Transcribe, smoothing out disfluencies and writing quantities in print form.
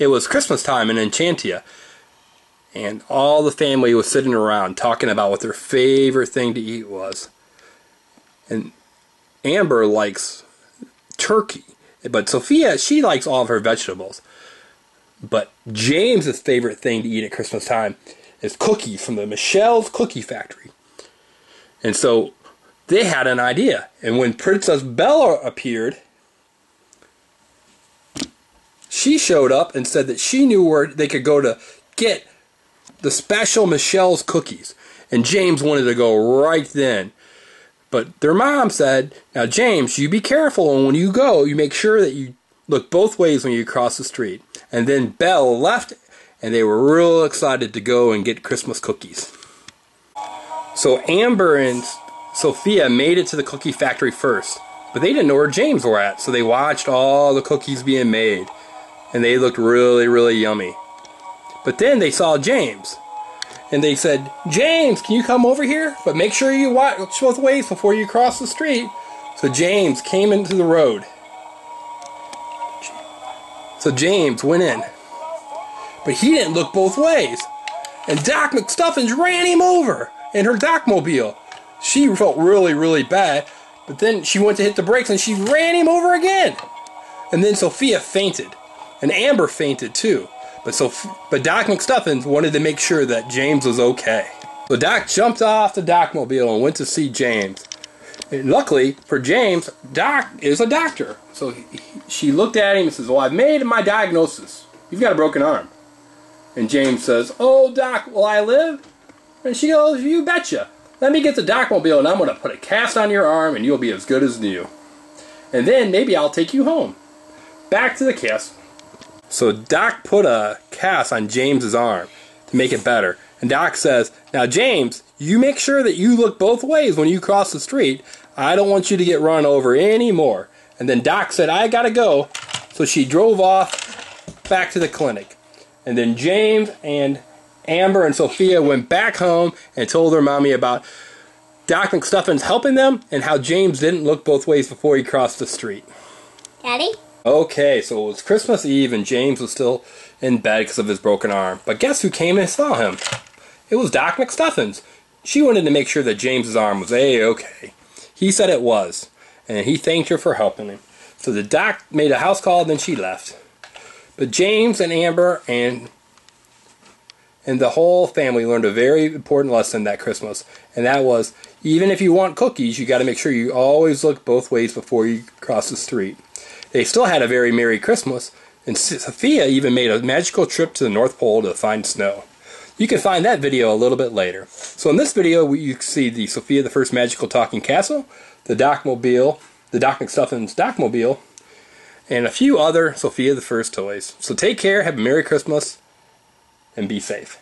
it was Christmas time in Enchantia, and all the family was sitting around talking about what their favorite thing to eat was. And Amber likes turkey, but Sofia, she likes all of her vegetables. But James's favorite thing to eat at Christmas time is cookies from the Michelle's Cookie Factory. And so they had an idea. And when Princess Bella appeared, she showed up and said that she knew where they could go to get the special Michelle's cookies. And James wanted to go right then. But their mom said, now James, you be careful, and when you go, you make sure that you look both ways when you cross the street. And then Belle left, and they were real excited to go and get Christmas cookies. So Amber and Sofia made it to the cookie factory first, but they didn't know where James were at, so they watched all the cookies being made, and they looked really, really yummy. But then they saw James, and they said, James, can you come over here? But make sure you watch both ways before you cross the street. So James came into the road. So James went in. But he didn't look both ways. And Doc McStuffins ran him over in her Docmobile. She felt really, really bad. But then she went to hit the brakes and she ran him over again. And then Sofia fainted. And Amber fainted too. But Doc McStuffins wanted to make sure that James was okay. So Doc jumped off the Docmobile and went to see James. And luckily for James, Doc is a doctor. So she looked at him and says, well, I've made my diagnosis. You've got a broken arm. And James says, oh, Doc, will I live? And she goes, you betcha. Let me get the Docmobile and I'm going to put a cast on your arm and you'll be as good as new. And then maybe I'll take you home. Back to the cast. So Doc put a cast on James's arm to make it better. And Doc says, now James, you make sure that you look both ways when you cross the street. I don't want you to get run over anymore. And then Doc said, I gotta go. So she drove off back to the clinic. And then James and Amber and Sofia went back home and told their mommy about Doc McStuffins helping them and how James didn't look both ways before he crossed the street. Daddy? Okay, so it was Christmas Eve and James was still in bed because of his broken arm. But guess who came and saw him? It was Doc McStuffins. She wanted to make sure that James's arm was A-okay. He said it was, and he thanked her for helping him. So the doc made a house call, and then she left. But James and Amber and the whole family learned a very important lesson that Christmas, and that was, even if you want cookies, you got to make sure you always look both ways before you cross the street. They still had a very Merry Christmas, and Sofia even made a magical trip to the North Pole to find snow. You can find that video a little bit later. So in this video, you see the Sofia the First Magical Talking Castle, the Docmobile, the Doc McStuffins Docmobile, and a few other Sofia the First toys. So take care, have a Merry Christmas, and be safe.